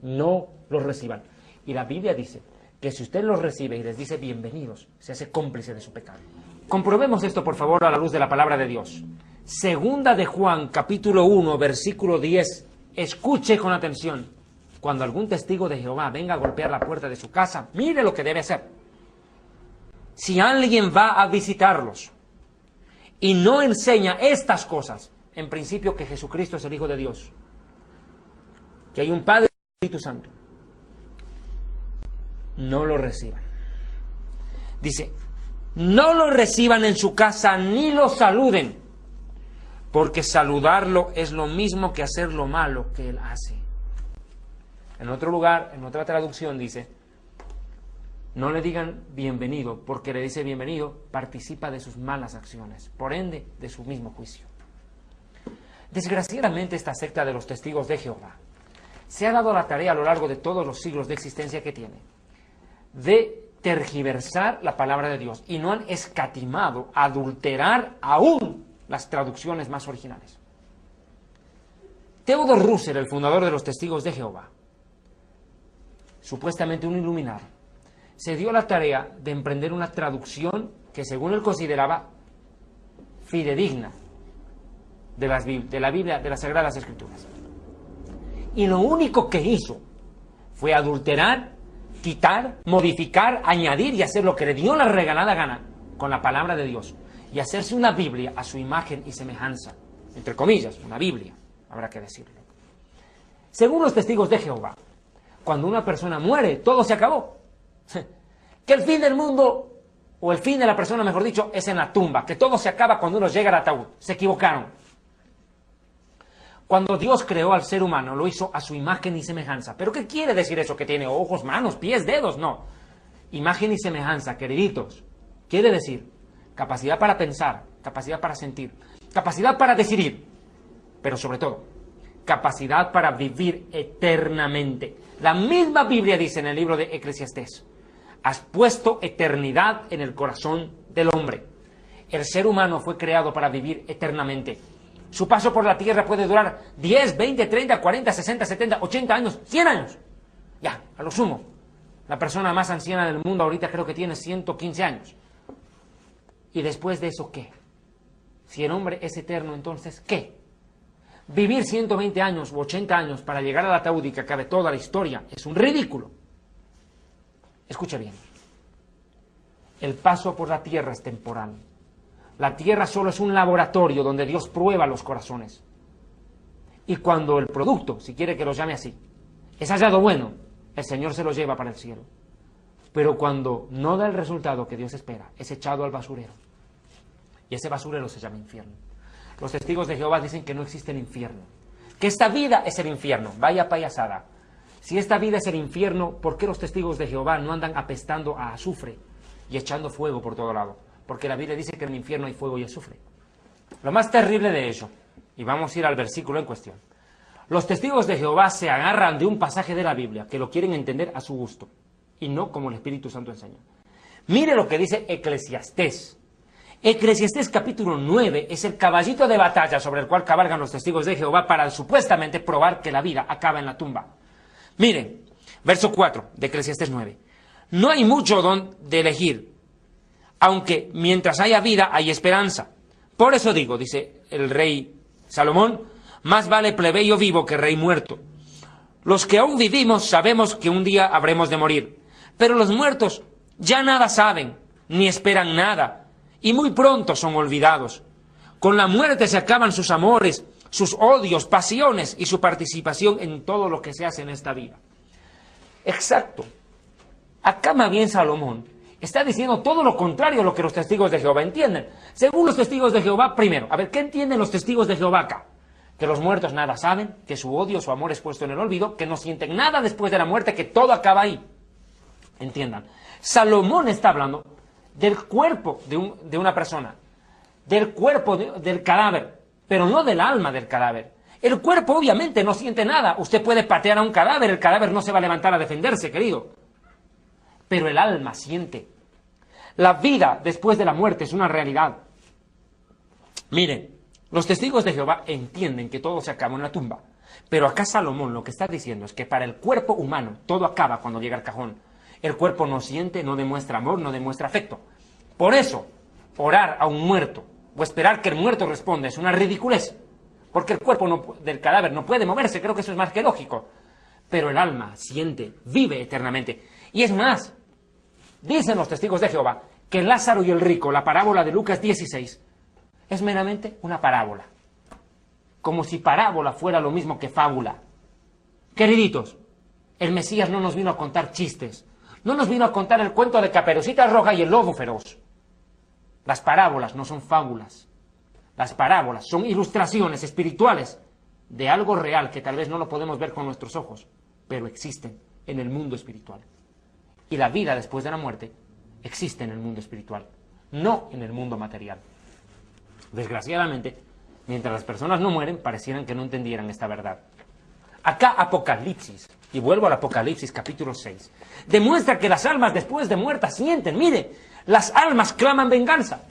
No los reciban. Y la Biblia dice que si usted los recibe y les dice bienvenidos, se hace cómplice de su pecado. Comprobemos esto, por favor, a la luz de la palabra de Dios. Segunda de Juan, capítulo 1, versículo 10. Escuche con atención. Cuando algún testigo de Jehová venga a golpear la puerta de su casa, mire lo que debe hacer. Si alguien va a visitarlos y no enseña estas cosas, en principio que Jesucristo es el Hijo de Dios, que hay un Padre y un Espíritu Santo, no lo reciban. Dice, no lo reciban en su casa ni lo saluden, porque saludarlo es lo mismo que hacer lo malo que él hace. En otro lugar, en otra traducción dice, no le digan bienvenido, porque le dice bienvenido, participa de sus malas acciones, por ende, de su mismo juicio. Desgraciadamente, esta secta de los testigos de Jehová se ha dado la tarea a lo largo de todos los siglos de existencia que tiene, de tergiversar la palabra de Dios, y no han escatimado adulterar aún las traducciones más originales. Theodore Russell, el fundador de los testigos de Jehová, supuestamente un iluminado, se dio la tarea de emprender una traducción que según él consideraba fidedigna de la Biblia, de las Sagradas Escrituras. Y lo único que hizo fue adulterar, quitar, modificar, añadir y hacer lo que le dio la regalada gana con la palabra de Dios y hacerse una Biblia a su imagen y semejanza, entre comillas, una Biblia, habrá que decirlo. Según los testigos de Jehová, cuando una persona muere, todo se acabó. Que el fin del mundo, o el fin de la persona, mejor dicho, es en la tumba, que todo se acaba cuando uno llega al ataúd. Se equivocaron. Cuando Dios creó al ser humano, lo hizo a su imagen y semejanza. ¿Pero qué quiere decir eso? ¿Que tiene ojos, manos, pies, dedos? No. Imagen y semejanza, queriditos, quiere decir capacidad para pensar, capacidad para sentir, capacidad para decidir, pero sobre todo, capacidad para vivir eternamente. La misma Biblia dice en el libro de Eclesiastés, has puesto eternidad en el corazón del hombre. El ser humano fue creado para vivir eternamente. Su paso por la tierra puede durar 10, 20, 30, 40, 60, 70, 80 años, 100 años. Ya, a lo sumo. La persona más anciana del mundo ahorita creo que tiene 115 años. ¿Y después de eso qué? Si el hombre es eterno, entonces ¿qué? Vivir 120 años u 80 años para llegar al ataúd y que acabe toda la historia es un ridículo. Escuche bien. El paso por la tierra es temporal. La tierra solo es un laboratorio donde Dios prueba los corazones. Y cuando el producto, si quiere que lo llame así, es hallado bueno, el Señor se lo lleva para el cielo. Pero cuando no da el resultado que Dios espera, es echado al basurero. Y ese basurero se llama infierno. Los testigos de Jehová dicen que no existe el infierno, que esta vida es el infierno. Vaya payasada. Si esta vida es el infierno, ¿por qué los testigos de Jehová no andan apestando a azufre y echando fuego por todo lado? Porque la Biblia dice que en el infierno hay fuego y azufre. Lo más terrible de ello, y vamos a ir al versículo en cuestión, los testigos de Jehová se agarran de un pasaje de la Biblia que lo quieren entender a su gusto y no como el Espíritu Santo enseña. Mire lo que dice Eclesiastés. Eclesiastés capítulo 9 es el caballito de batalla sobre el cual cabalgan los testigos de Jehová para supuestamente probar que la vida acaba en la tumba. Miren, verso 4 de Eclesiastés 9. No hay mucho don de elegir, aunque mientras haya vida hay esperanza, Por eso digo, dice el rey Salomón, más vale plebeyo vivo que rey muerto. Los que aún vivimos sabemos que un día habremos de morir, pero los muertos ya nada saben, ni esperan nada, y muy pronto son olvidados. Con la muerte se acaban sus amores, sus odios, pasiones y su participación en todo lo que se hace en esta vida. Exacto. Acá más bien Salomón está diciendo todo lo contrario a lo que los testigos de Jehová entienden. Según los testigos de Jehová, primero, a ver, ¿qué entienden los testigos de Jehová acá? Que los muertos nada saben, que su odio, su amor es puesto en el olvido, que no sienten nada después de la muerte, que todo acaba ahí. Entiendan. Salomón está hablando del cuerpo de una persona, del cuerpo del cadáver, pero no del alma del cadáver. El cuerpo obviamente no siente nada. Usted puede patear a un cadáver, el cadáver no se va a levantar a defenderse, querido. Pero el alma siente. La vida después de la muerte es una realidad. Miren, los testigos de Jehová entienden que todo se acaba en la tumba. Pero acá Salomón lo que está diciendo es que para el cuerpo humano todo acaba cuando llega al cajón. El cuerpo no siente, no demuestra amor, no demuestra afecto. Por eso, orar a un muerto o esperar que el muerto responda es una ridiculez. Porque el cuerpo del cadáver no puede moverse, creo que eso es más que lógico. Pero el alma siente, vive eternamente. Y es más, dicen los testigos de Jehová que Lázaro y el rico, la parábola de Lucas 16, es meramente una parábola. Como si parábola fuera lo mismo que fábula. Queriditos, el Mesías no nos vino a contar chistes. No nos vino a contar el cuento de Caperucita Roja y el lobo feroz. Las parábolas no son fábulas. Las parábolas son ilustraciones espirituales de algo real que tal vez no lo podemos ver con nuestros ojos, pero existen en el mundo espiritual. Y la vida después de la muerte existe en el mundo espiritual, no en el mundo material. Desgraciadamente, mientras las personas no mueren, parecieran que no entendieran esta verdad. Acá Apocalipsis, y vuelvo al Apocalipsis capítulo 6, demuestra que las almas después de muertas sienten. Mire, las almas claman venganza.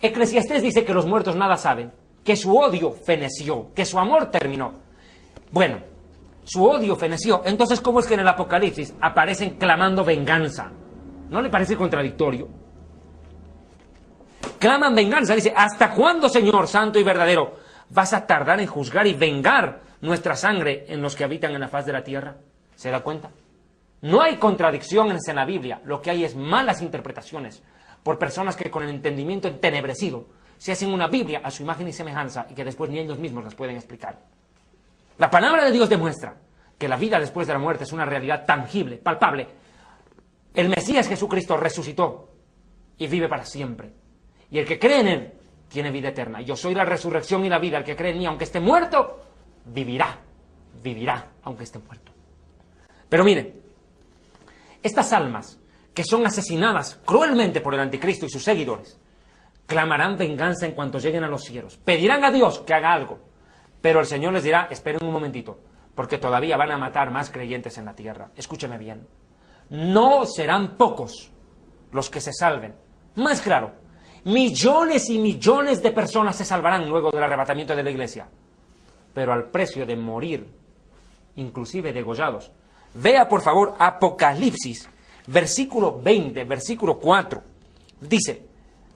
Eclesiastés dice que los muertos nada saben, que su odio feneció, que su amor terminó. Bueno, su odio feneció. Entonces, ¿cómo es que en el Apocalipsis aparecen clamando venganza? ¿No le parece contradictorio? Claman venganza, dice, ¿hasta cuándo, Señor santo y verdadero, vas a tardar en juzgar y vengar nuestra sangre en los que habitan en la faz de la tierra? ¿Se da cuenta? No hay contradicciones en la Biblia, lo que hay es malas interpretaciones por personas que con el entendimiento entenebrecido se hacen una Biblia a su imagen y semejanza y que después ni ellos mismos las pueden explicar. La palabra de Dios demuestra que la vida después de la muerte es una realidad tangible, palpable. El Mesías Jesucristo resucitó y vive para siempre. Y el que cree en Él tiene vida eterna. Yo soy la resurrección y la vida. El que cree en mí, aunque esté muerto, vivirá. Vivirá, aunque esté muerto. Pero miren, estas almas que son asesinadas cruelmente por el anticristo y sus seguidores, clamarán venganza en cuanto lleguen a los cielos. Pedirán a Dios que haga algo. Pero el Señor les dirá, esperen un momentito, porque todavía van a matar más creyentes en la tierra. Escúcheme bien. No serán pocos los que se salven. Más claro, millones y millones de personas se salvarán luego del arrebatamiento de la iglesia. Pero al precio de morir, inclusive degollados. Vea por favor Apocalipsis, versículo 20, versículo 4. Dice,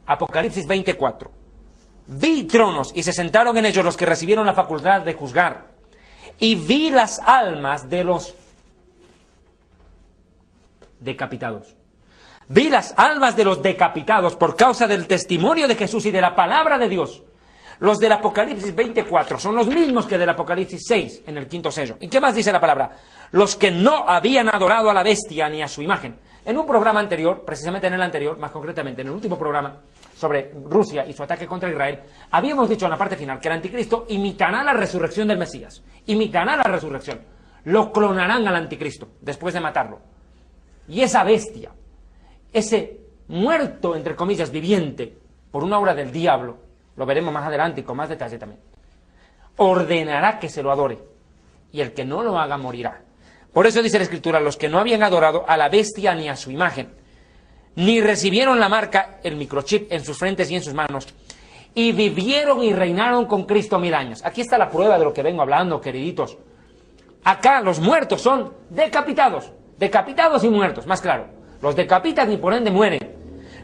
Apocalipsis 24. Vi tronos y se sentaron en ellos los que recibieron la facultad de juzgar. Y vi las almas de los decapitados. Vi las almas de los decapitados por causa del testimonio de Jesús y de la palabra de Dios. Los del Apocalipsis 24 son los mismos que del Apocalipsis 6 en el quinto sello. ¿Y qué más dice la palabra? Los que no habían adorado a la bestia ni a su imagen. En un programa anterior, precisamente en el anterior, más concretamente en el último programa sobre Rusia y su ataque contra Israel, habíamos dicho en la parte final que el anticristo imitará la resurrección del Mesías. Imitará la resurrección. Lo clonarán al anticristo después de matarlo. Y esa bestia, ese muerto, entre comillas, viviente, por una obra del diablo, lo veremos más adelante y con más detalle también, ordenará que se lo adore, y el que no lo haga morirá. Por eso dice la Escritura, los que no habían adorado a la bestia ni a su imagen, ni recibieron la marca, el microchip en sus frentes y en sus manos, y vivieron y reinaron con Cristo 1000 años. Aquí está la prueba de lo que vengo hablando, queriditos. Acá los muertos son decapitados, decapitados y muertos, más claro. Los decapitan y por ende mueren.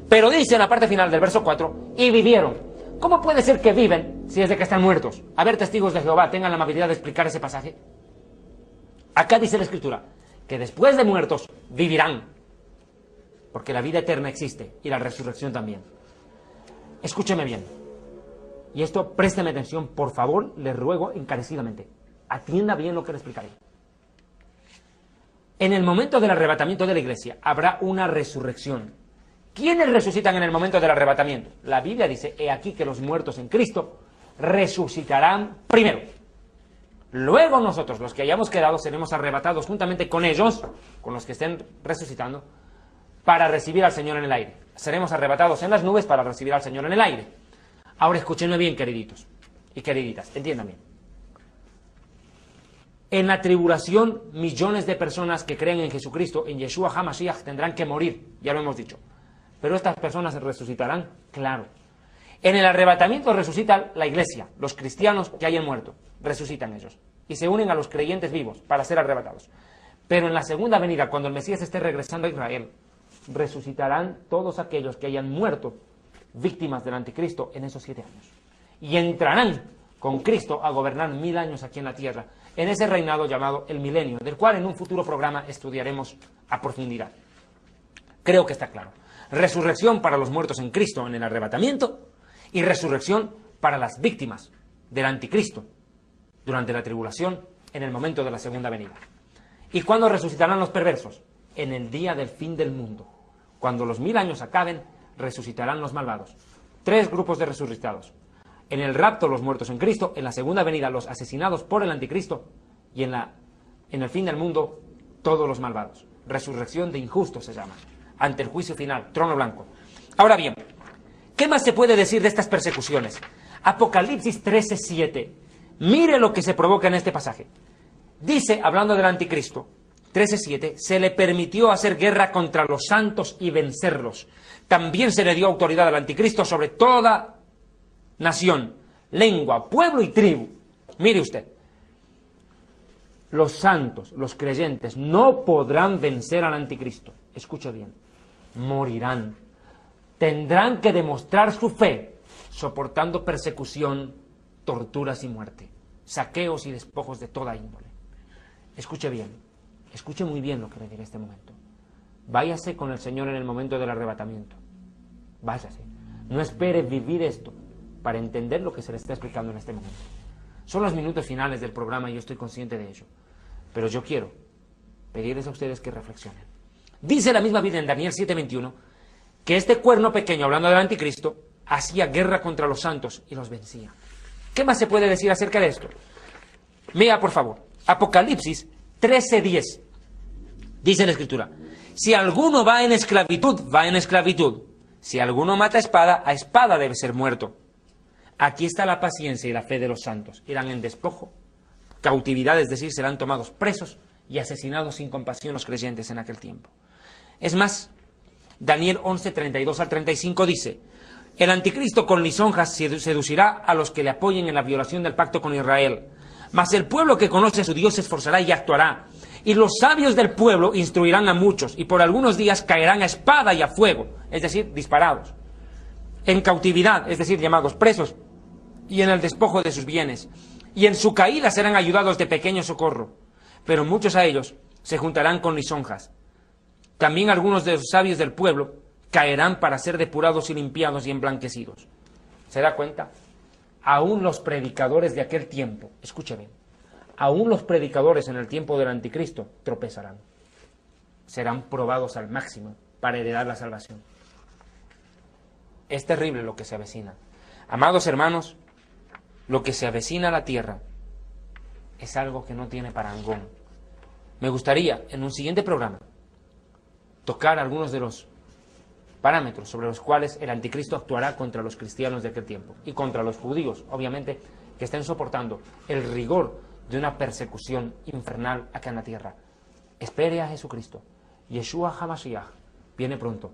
Pero dice en la parte final del verso 4, y vivieron. ¿Cómo puede ser que viven si es de que están muertos? A ver, testigos de Jehová, tengan la amabilidad de explicar ese pasaje. Acá dice la Escritura que después de muertos vivirán, porque la vida eterna existe y la resurrección también. Escúcheme bien, y esto présteme atención, por favor, le ruego encarecidamente. Atienda bien lo que le explicaré. En el momento del arrebatamiento de la iglesia habrá una resurrección. ¿Quiénes resucitan en el momento del arrebatamiento? La Biblia dice, he aquí que los muertos en Cristo resucitarán primero. Luego nosotros, los que hayamos quedado, seremos arrebatados juntamente con ellos, con los que estén resucitando, para recibir al Señor en el aire. Seremos arrebatados en las nubes para recibir al Señor en el aire. Ahora escúchenme bien, queriditos y queriditas, entiendan bien. En la tribulación, millones de personas que creen en Jesucristo, en Yeshua HaMashiach, tendrán que morir, ya lo hemos dicho. Pero estas personas resucitarán, claro. En el arrebatamiento resucita la iglesia, los cristianos que hayan muerto, resucitan ellos. Y se unen a los creyentes vivos para ser arrebatados. Pero en la segunda venida, cuando el Mesías esté regresando a Israel, resucitarán todos aquellos que hayan muerto víctimas del anticristo en esos 7 años. Y entrarán con Cristo a gobernar 1000 años aquí en la tierra, en ese reinado llamado el milenio, del cual en un futuro programa estudiaremos a profundidad. Creo que está claro. Resurrección para los muertos en Cristo en el arrebatamiento y resurrección para las víctimas del anticristo durante la tribulación en el momento de la segunda venida. ¿Y cuándo resucitarán los perversos? En el día del fin del mundo. Cuando los 1000 años acaben, resucitarán los malvados. 3 grupos de resucitados. En el rapto los muertos en Cristo, en la segunda venida los asesinados por el anticristo y en el fin del mundo todos los malvados. Resurrección de injustos se llama. Ante el juicio final, trono blanco. Ahora bien, ¿qué más se puede decir de estas persecuciones? Apocalipsis 13:7. Mire lo que se provoca en este pasaje. Dice, hablando del anticristo, 13:7, se le permitió hacer guerra contra los santos y vencerlos. También se le dio autoridad al anticristo sobre toda nación, lengua, pueblo y tribu. Mire usted, los santos, los creyentes, no podrán vencer al anticristo. Escuche bien, morirán. Tendrán que demostrar su fe soportando persecución, torturas y muerte, saqueos y despojos de toda índole. Escuche bien, escuche muy bien lo que le diré en este momento. Váyase con el Señor en el momento del arrebatamiento. Váyase. No espere vivir esto para entender lo que se le está explicando en este momento. Son los minutos finales del programa y yo estoy consciente de ello. Pero yo quiero pedirles a ustedes que reflexionen. Dice la misma Biblia en Daniel 7:21 que este cuerno pequeño, hablando del anticristo, hacía guerra contra los santos y los vencía. ¿Qué más se puede decir acerca de esto? Mira, por favor, Apocalipsis 13:10. Dice la Escritura, si alguno va en esclavitud, va en esclavitud. Si alguno mata a espada debe ser muerto. Aquí está la paciencia y la fe de los santos. Irán en despojo, cautividad, es decir, serán tomados presos y asesinados sin compasión los creyentes en aquel tiempo. Es más, Daniel 11:32 al 35 dice, el anticristo con lisonjas seducirá a los que le apoyen en la violación del pacto con Israel. Mas el pueblo que conoce a su Dios se esforzará y actuará. Y los sabios del pueblo instruirán a muchos, y por algunos días caerán a espada y a fuego, es decir, disparados, en cautividad, es decir, llamados presos, y en el despojo de sus bienes. Y en su caída serán ayudados de pequeño socorro. Pero muchos a ellos se juntarán con lisonjas. También algunos de los sabios del pueblo caerán para ser depurados y limpiados y emblanquecidos. ¿Se da cuenta? Aún los predicadores de aquel tiempo, escúchame, aún los predicadores en el tiempo del anticristo tropezarán. Serán probados al máximo para heredar la salvación. Es terrible lo que se avecina. Amados hermanos, lo que se avecina a la tierra es algo que no tiene parangón. Me gustaría, en un siguiente programa, tocar algunos de los parámetros sobre los cuales el anticristo actuará contra los cristianos de aquel tiempo y contra los judíos, obviamente, que estén soportando el rigor de una persecución infernal acá en la tierra. Espere a Jesucristo. Yeshua HaMashiach viene pronto.